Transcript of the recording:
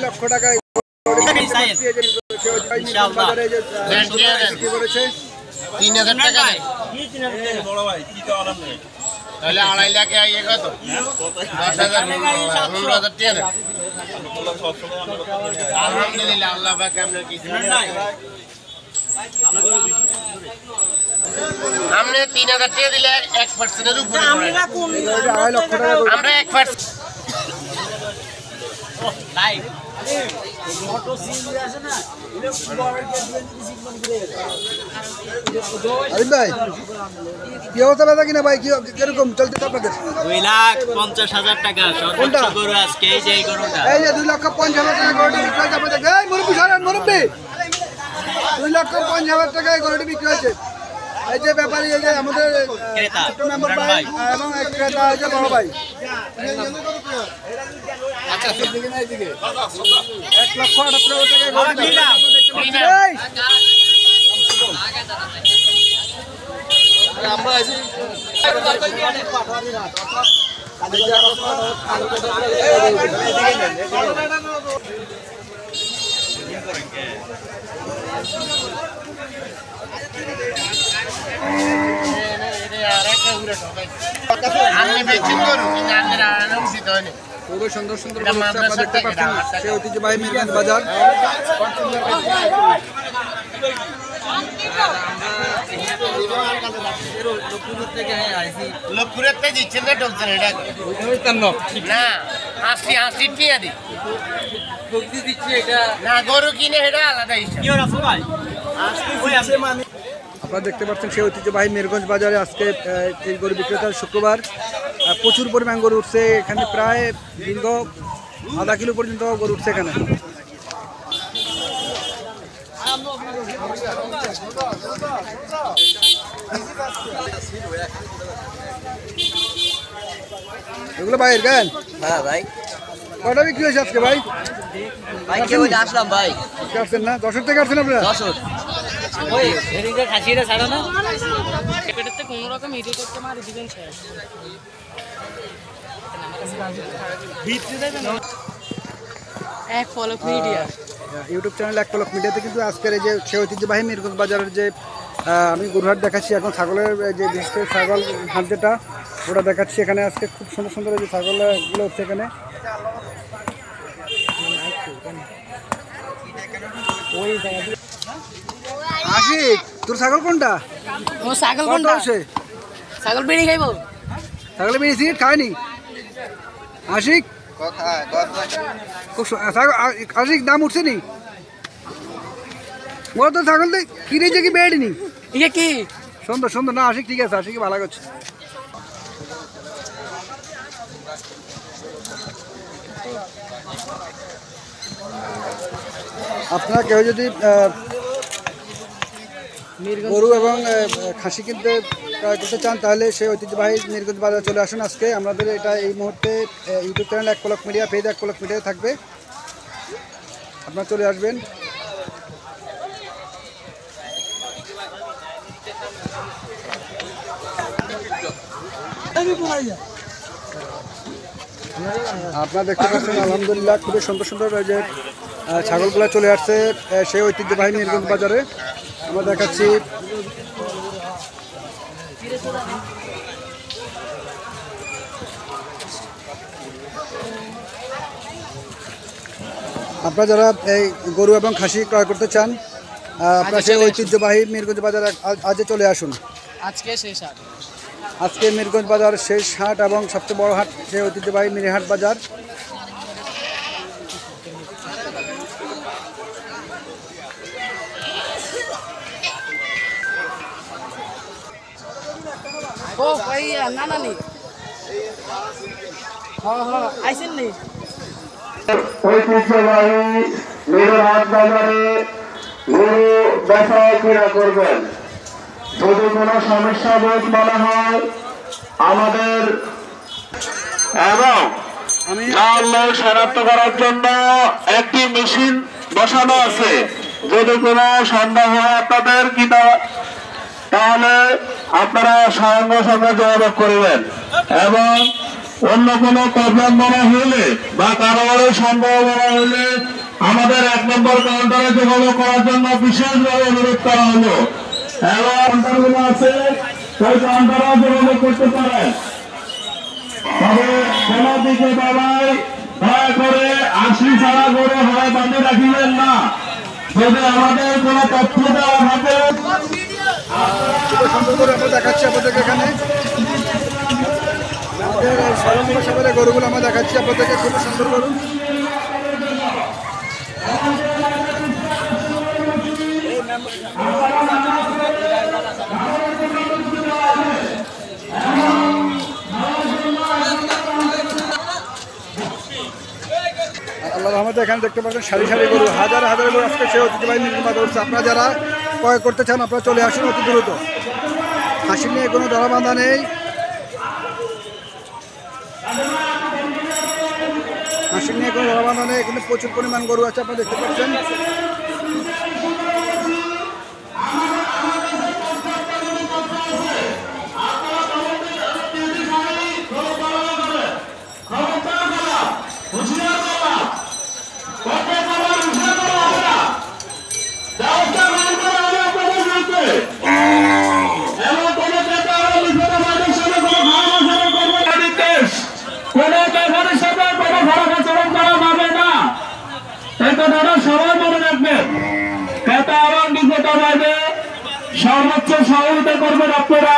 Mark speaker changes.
Speaker 1: লক্ষ টাকায়
Speaker 2: 3000 টাকা বড় ভাই কি তো আরাম নেই তাহলে 2.5 লাখ আইয়ে কত 10,000 15,000 টাকা আলহামদুলিল্লাহ আল্লাহ পাক আপনার কিছু हमने 3000 টাকা দিলে 1% এর উপরে আমরা 1% লাইভ অটো সিম আছে না
Speaker 1: আরে ভাই কি অবস্থা দাদা কিনা ভাই কি কিরকম চলছে আপনাদের
Speaker 3: 2,50,000 টাকা সর্বোচ্চ গরু আজকে এই যে এই গরুটা
Speaker 1: এই যে 2,50,000 টাকা গরুটি বিক্রি হয়েছে আপনাদের এই মুরব্বি সারেন মুরব্বি 2,50,000 টাকায় গরুটি বিক্রি হয়েছে এই যে ব্যাপারী এই যে আমাদের ছোট মেম্বার ভাই এবং এক ক্রেতা এই যে বড় ভাই আচ্ছা দিকে না এইদিকে 1,78,000 টাকায় গরুটি দেখতে আমরা আছি খুবই সুন্দর সুন্দর দেখতে পাচ্ছেন সেই ঐতিহ্যবাহী মিরগঞ্জ বাজার
Speaker 2: লোকপুরের থেকে দিচ্ছেন না ঢুকছেন এটা না 80 টিয়া দি না গরু কিনে এটা আলাদা হিসাব
Speaker 1: আপনারা দেখতে পাচ্ছেন সেই ঐতিহ্যবাহী মিরগঞ্জ বাজারে আজকে এই গরু বিক্রেতার শুক্রবার প্রচুর পরিমাণ গরু উঠছে এখানে প্রায় দীর্ঘ আধা কিলো পর্যন্ত গরু উঠছে এখানে এগুলো ভাইয়ের গান
Speaker 3: হ্যাঁ ভাই
Speaker 1: কটা বিক্রি হয়েছে আজকে ভাই
Speaker 3: ভাই কেউ আসলাম ভাই
Speaker 1: আসছেন না 10 থেকে আসছেন আপনারা
Speaker 3: 10 ওই এদিকে খাসিটা ছাড়া না পেটেতে কোনো রকম ইডি করতে মারি দিবেন স্যার ভিতরে দেবেন এক ফলো মিডিয়া
Speaker 1: ইউটিউব চ্যানেল এক পলক মিডিয়াতে কিন্তু আজকের এই যে সেই ঐতিহ্যবাহী মিরগঞ্জ বাজারের যে আমি গরুহাট দেখাচ্ছি এখন ছাগলের যে বিশেষ করে ছাগল হাট যেটা ওটা দেখাচ্ছি এখানে আজকে খুব সুন্দর সুন্দর যে ছাগলগুলো হচ্ছে এখানে আশিক তোর ছাগল কোনটা
Speaker 3: ও ছাগল কোনটা ছাগল বিড়ি খাইবো
Speaker 1: ছাগল বিড়ি সিগারেট খায়নি আশিক আশিক দাম উঠছে নি বল তো ছাগল কিনে যে কি বেড়িনি
Speaker 3: ইয়ে কি
Speaker 1: সুন্দর সুন্দর না আশিক ঠিক আছে আশিক ভালো করছে আপনারা কেউ যদি গরু এবং খাসি কিনতে করতে চান তাহলে সেই ঐতিহ্যবাহী মিরগঞ্জ বাজার চলে আসুন আজকে আমাদের এটা এই মুহূর্তে ইউটিউব চ্যানেল এক পলক মিডিয়া পেজ এক পলক মিডিয়া থাকবে আপনারা চলে আসবেন আপনারা দেখতে পাচ্ছেন আলহামদুলিল্লাহ খুবই সুন্দর সুন্দর যে ছাগলগুলো চলে আসছে সেই ঐতিহ্যবাহী মিরগঞ্জ বাজারে আমরা দেখাচ্ছি আপনারা যারা এই গরু এবং খাসি ক্রয় করতে চান আপনারা সেই ঐতিহ্যবাহী মিরগঞ্জ বাজারে আজ চলে আসুন
Speaker 3: আজকে শেষ হাট
Speaker 1: আজকে মিরগঞ্জ বাজার শেষ হাট এবং সবচেয়ে বড় হাট সেই ঐতিহ্যবাহী মিরিহাট বাজার
Speaker 3: ও ভাই না না নি হ্যাঁ হ্যাঁ আইছেন নি
Speaker 4: ঐতিহ্যবাহী মিরহাট বাজারে গরু বেচা কিনা করবেন যদি কোনো সমস্যা বোধ মনে হয় আমাদের এবং জাল শনাক্ত করার জন্য একটি মেশিন বসানো আছে যদি কোনো সন্দেহ হয় আপনাদের কিনা তাহলে আপনারা সঙ্গে সঙ্গে যোগাযোগ করবেন এবং অন্য কোনো প্রবলেম মনে হলে বা কারোবারের সম্ভাবনা হলে আমাদের 1 নম্বর কাউন্টারে যোগাযোগ করার জন্য বিশেষভাবে অনুরোধ করা হলো। এবং কাউন্টারগুলো আছে সেই কাউন্টারে যোগাযোগ করতে পারেন। তবে কোন দিকে বাবাই দয়া করে 80 ছাড়া করে হয় বাঁধে রাখিবেন না। যদি আমাদের কোনো তথ্য দেওয়া থাকে
Speaker 1: খুব সুন্দর করে আমরা দেখাচ্ছি আপনাদেরকে এখানে আমাদের সরঞ্জাম সাগরের গরুগুলো আমরা দেখাচ্ছি আপনাদেরকে খুব সুন্দর গরু। আল্লাহ রহমতে এখানে দেখতে পাচ্ছেন সারি সারি গরু, হাজার হাজার গরু আজকে সে ঐতিহ্যবাহী নির্মাণ করছে। আপনারা যারা ক্রয় করতে চান আপনারা চলে আসুন অতি দ্রুত। হাসি নিয়ে কোনো ধরা বাঁধা নেই, হাসি নিয়ে কোনো ধরা বাঁধা নেই। এখানে প্রচুর পরিমাণ গরু আছে আপনারা দেখতে পাচ্ছেন।
Speaker 4: সবাই মনে রাখবেন, ক্রেতা এবং বিক্রেতা সর্বোচ্চ সহযোগিতা করবেন আপনারা।